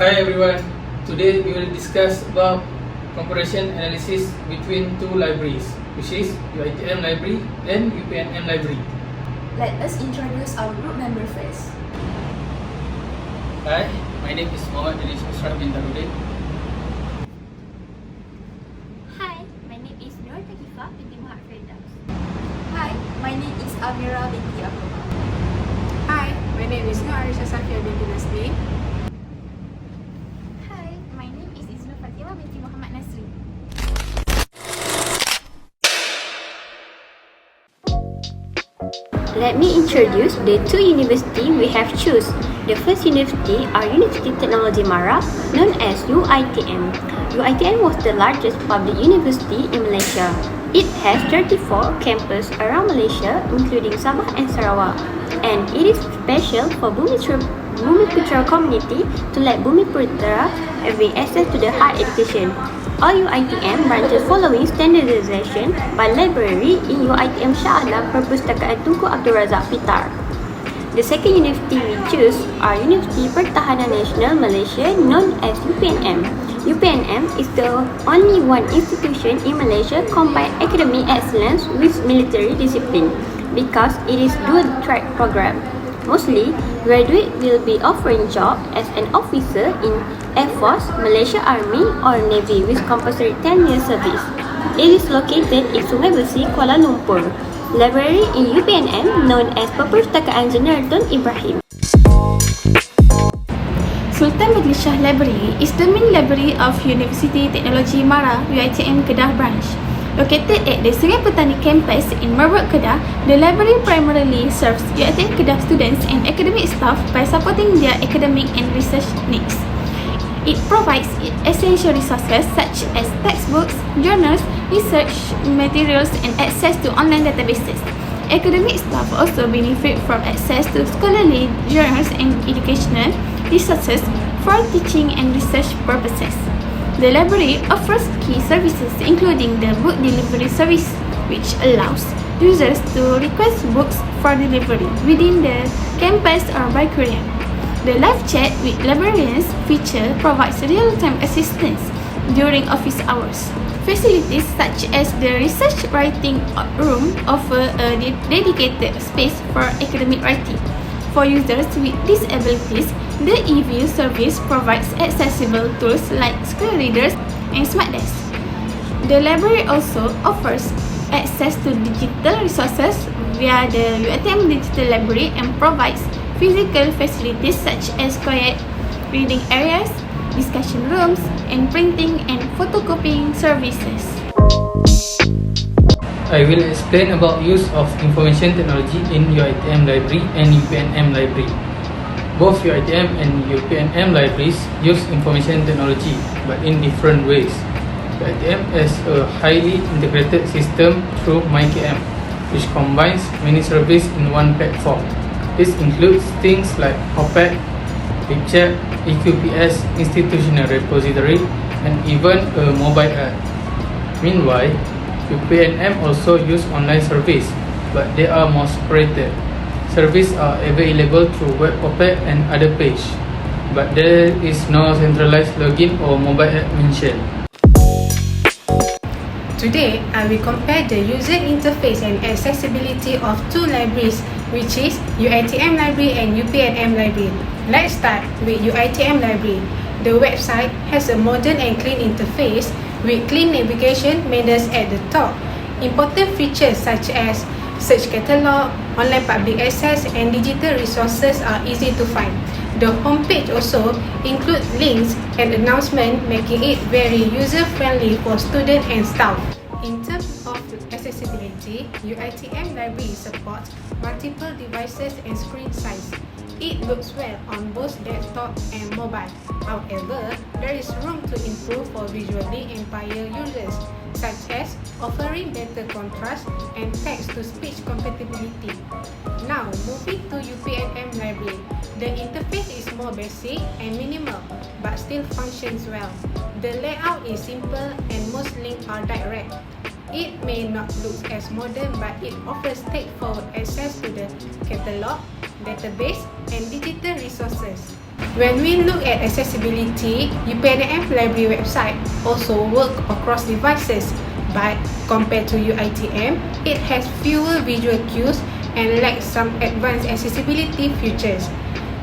Hi everyone, today we will discuss about comparison analysis between two libraries, which is UITM library and UPNM library. Let us introduce our group member first. Hi, my name is Muhammad Dinesh Usraf bin Darudin. Hi, my name is Nur Takifa binti Muhammad Firdaus. Hi, my name is Amira binti Abdullah. Hi, my name is Nur Arisha Safia binti Nasli. Hi, my name is Iznu Fatima binti Muhammad Nasri. Let me introduce the two universities we have choose. The first university are University Technology Mara, known as UITM. UITM was the largest public university in Malaysia. It has 34 campuses around Malaysia, including Sabah and Sarawak. And it is special for Bumiputra community to let Bumiputra having access to the higher education. All UITM branches following standardization by library in UITM Shah Alam Perpustakaan Tunku Abdul Razak Pitar. The second university we choose are University Pertahanan Nasional Malaysia, known as UPNM. UPNM is the only one institution in Malaysia combine academic excellence with military discipline because it is dual-track program. Mostly, graduate will be offering job as an officer in Air Force, Malaysia Army or Navy with compulsory 10-year service. It is located in Sungai Besi, Kuala Lumpur. Library in UPNM known as Perpustakaan Jeneral Tun Ibrahim. Sultan Majlis Shah Library is the main library of University Technology Mara UITM Kedah branch. Located at the Sungai Petani campus in Merbuk, Kedah, the library primarily serves UITM Kedah students and academic staff by supporting their academic and research needs. It provides essential resources such as textbooks, journals, research materials, and access to online databases. Academic staff also benefit from access to scholarly journals and educational resources for teaching and research purposes. The library offers key services including the book delivery service, which allows users to request books for delivery within the campus or by courier. The live chat with librarians feature provides real-time assistance during office hours. Facilities such as the research writing room offer a dedicated space for academic writing. For users with disabilities, the eView service provides accessible tools like screen readers and smart desks. The library also offers access to digital resources via the UITM Digital Library and provides physical facilities such as quiet reading areas, discussion rooms, and printing and photocopying services. I will explain about use of information technology in UITM library and UPNM library. Both UITM and UPNM libraries use information technology, but in different ways. UITM has a highly integrated system through MyKM, which combines many services in one platform. This includes things like OPEC, LibChat, EQPS, Institutional Repository, and even a mobile app. Meanwhile, UPNM also use online service, but they are more separated. Services are available through web OPEC and other page, but there is no centralized login or mobile app mentioned. Today, I will compare the user interface and accessibility of two libraries, which is UITM Library and UPNM Library. Let's start with UITM Library. The website has a modern and clean interface with clean navigation menus at the top. Important features such as search catalog, online public access, and digital resources are easy to find. The homepage also includes links and announcements, making it very user-friendly for students and staff. In terms of accessibility, UITM Library supports multiple devices and screen size. It looks well on both desktop and mobile. However, there is room to improve for visually impaired users, such as offering better contrast and text-to-speech compatibility. Now, moving to UPNM Library. The interface is more basic and minimal, but still functions well. The layout is simple and most links are direct. It may not look as modern, but it offers straightforward access to the catalog, database, and digital resources. When we look at accessibility, UPNM library website also work across devices, but compared to UITM, it has fewer visual cues and lacks some advanced accessibility features.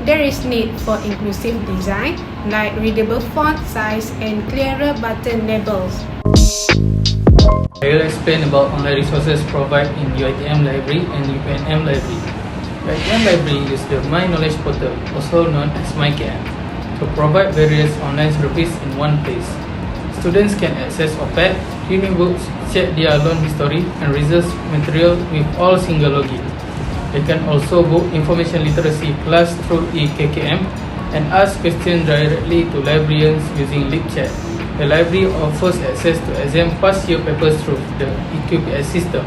There is need for inclusive design, like readable font size and clearer button labels. I will explain about online resources provided in UITM library and UPNM library. UITM library uses the My Knowledge Portal, also known as MyKM, to provide various online services in one place. Students can access OPED, uni books, check their loan history, and research material with all single login. They can also book information literacy class through eKKM and ask questions directly to librarians using LibChat. The library offers access to exam past year papers through the EQPS system.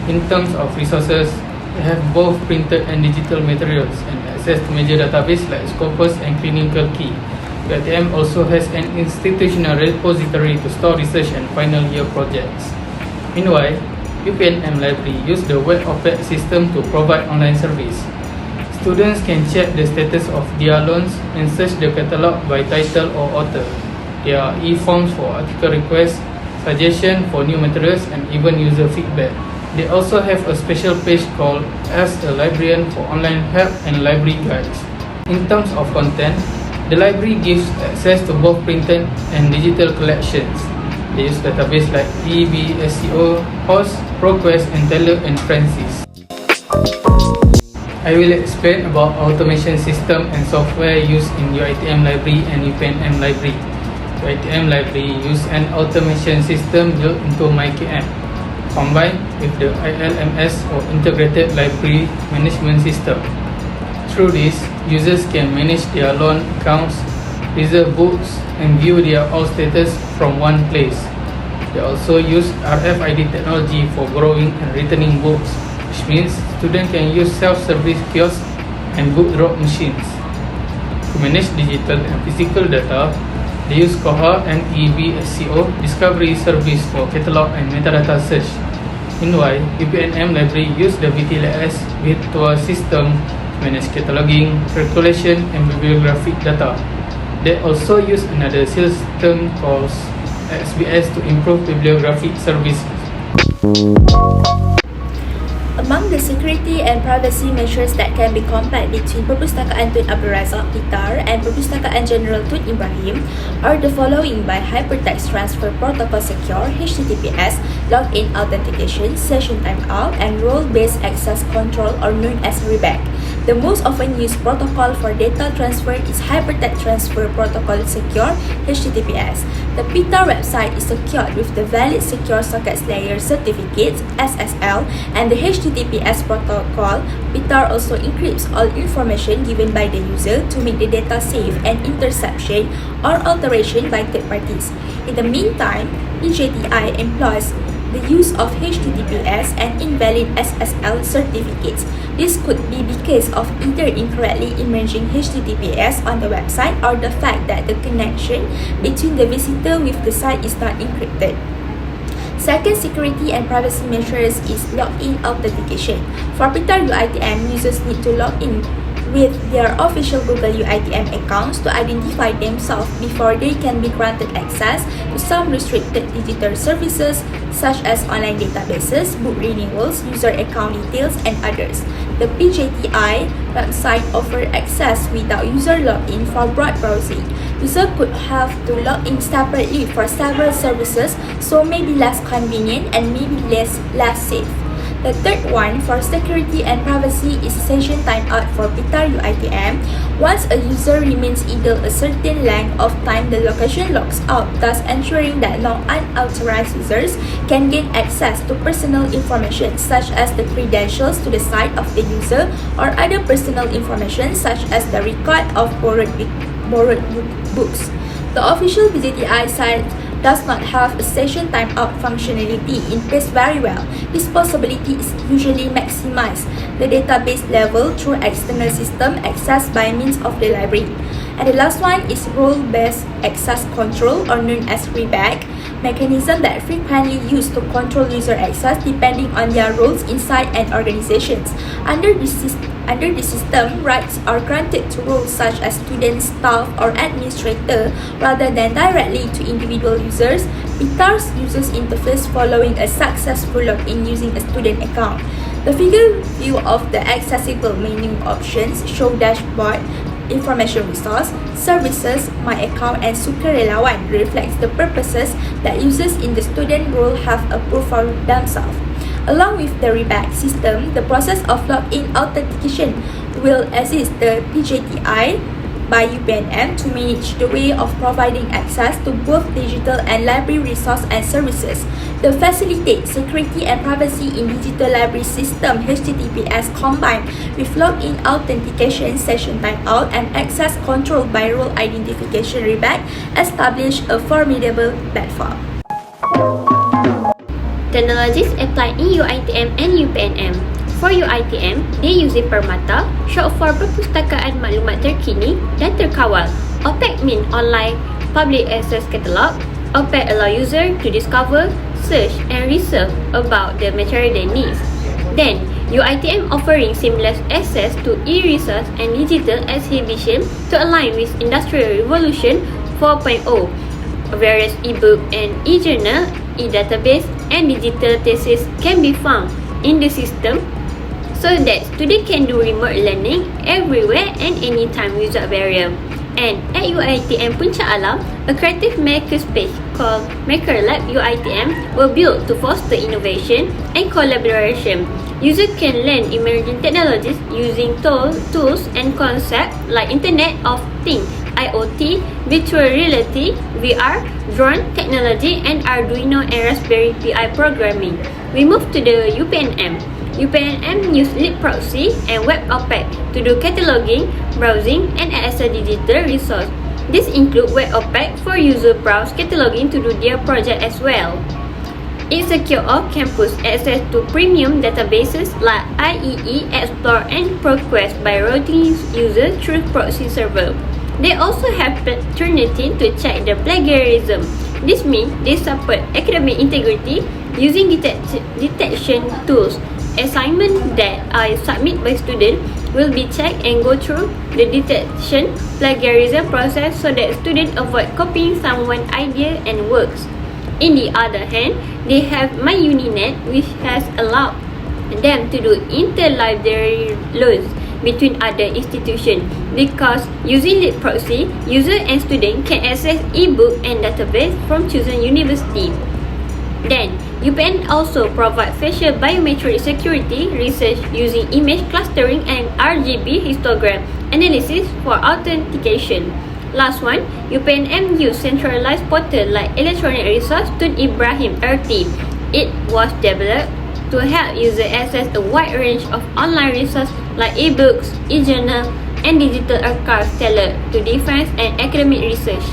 In terms of resources, they have both printed and digital materials and access to major database like Scopus and Clinical Key. UITM also has an institutional repository to store research and final year projects. Meanwhile, UPNM library use the web OPED system to provide online service. Students can check the status of their loans and search the catalogue by title or author. There are e-forms for article requests, suggestion for new materials, and even user feedback. They also have a special page called Ask a Librarian for online help and library guides. In terms of content, the library gives access to both printed and digital collections. They use databases like EBSCO, HOST, ProQuest, and Teller and Francis. I will explain about automation system and software used in UITM library and UPNM library. UITM library use an automation system built into MyKM, combined with the ILMS or Integrated Library Management System. Through this, users can manage their loan accounts, reserve books, and view their all status from one place. They also use RFID technology for borrowing and returning books, which means students can use self-service kiosks and book drop machines. To manage digital and physical data, they use Koha and EBSCO Discovery Service for catalog and metadata search. Meanwhile, UPNM library use the VTLS virtual system to manage cataloging, circulation, and bibliographic data. They also use another system called XBS to improve bibliographic services. Among the security and privacy measures that can be compared between Perpustakaan Tun Abdul Razak Pitar and Perpustakaan General Tun Ibrahim are the following by Hypertext Transfer Protocol Secure HTTPS, Login Authentication, Session Timeout, and Role-Based Access Control or known as RBAC. The most often used protocol for data transfer is Hypertext Transfer Protocol Secure HTTPS. The Pitar website is secured with the Valid Secure Sockets Layer Certificate (SSL) and the HTTPS protocol. Pitar also encrypts all information given by the user to make the data safe and interception or alteration by third parties. In the meantime, PJTI employs the use of HTTPS and invalid SSL certificates. This could be because of either incorrectly imaging HTTPS on the website or the fact that the connection between the visitor with the site is not encrypted. Second security and privacy measures is login authentication. For Pitar UITM, users need to log in with their official Google UITM accounts to identify themselves before they can be granted access to some restricted digital services such as online databases, book renewals, user account details, and others. The PJTI website offers access without user login for broad browsing. User could have to log in separately for several services, so may be less convenient and maybe less safe. The third one for security and privacy is session timeout for Pitar UITM. Once a user remains idle a certain length of time, the location logs out, thus ensuring that no unauthorized users can gain access to personal information such as the credentials to the site of the user or other personal information such as the record of borrowed books. The official PJTI site does not have a session timeout functionality in place very well. This possibility is usually maximized the database level through external system accessed by means of the library. And the last one is role-based access control or known as RBAC, mechanism that frequently used to control user access depending on their roles inside an organization. Under this Under the system, rights are granted to roles such as student, staff, or administrator rather than directly to individual users. PITAR's user interface following a successful login using a student account. The figure view of the accessible menu options show dashboard, information resource, services, my account, and sukarelawan reflects the purposes that users in the student role have approved for themselves. Along with the rebate system, the process of login authentication will assist the PJTI by UPNM to manage the way of providing access to both digital and library resource and services. To facilitate security and privacy in digital library system, HTTPS combined with login authentication, session timeout, and access control by role identification rebate establish a formidable platform. Technologies applied in UITM and UPNM. For UITM, they use Permata, short for Perpustakaan Maklumat Terkini dan Terkawal. OPAC mean Online Public Access Catalog. OPAC allow user to discover, search, and research about the material they need. Then, UITM offering seamless access to e-research and digital exhibition to align with Industrial Revolution 4.0. Various e-book and e-journal, e-database, and digital thesis can be found in the system so that students can do remote learning everywhere and anytime without barrier. And at UITM Puncak Alam, a creative makerspace called Maker Lab UITM will build to foster innovation and collaboration. Users can learn emerging technologies using tools and concepts like Internet of Things, IoT, virtual reality, VR, drone technology, and Arduino and Raspberry Pi programming. We move to the UPNM. UPNM use Lead Proxy and Web OPAC to do cataloging, browsing, and access digital resource. This include Web OPAC for user browse cataloging to do their project as well. It secure off-campus access to premium databases like IEE, Explore, and ProQuest by routing users through proxy server. They also have paternity to check the plagiarism. This means they support academic integrity using detection tools. Assignments that are submitted by students will be checked and go through the detection plagiarism process so that students avoid copying someone's idea and works. In the other hand, they have MyUniNet, which has allowed them to do interlibrary loans between other institutions because using Lead Proxy, user and student can access e-book and database from chosen university. Then, UPN also provide facial biometric security research using image clustering and RGB histogram analysis for authentication. Last one, UPNM use centralized portal like Electronic Resource Tun Ibrahim RT. It was developed to help users access a wide range of online resources like e-books, e-journal, and digital archives tailored to defense and academic research.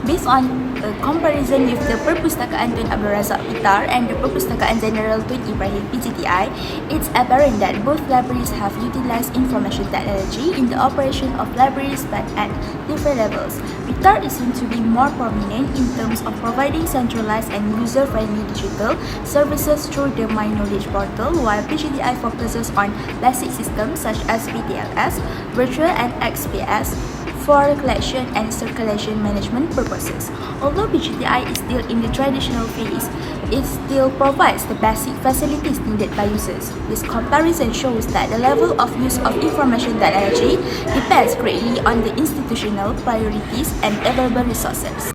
Based on a comparison with the Perpustakaan Tun Abdul Razak PITAR and the Perpustakaan General Tun Ibrahim PJTI, it's apparent that both libraries have utilized information technology in the operation of libraries but at different levels. PITAR is seen to be more prominent in terms of providing centralized and user-friendly digital services through the My Knowledge portal, while PJTI focuses on basic systems such as PTLS, virtual and XPS, for collection and circulation management purposes. Although PGTI is still in the traditional phase, it still provides the basic facilities needed by users. This comparison shows that the level of use of information technology depends greatly on the institutional priorities and available resources.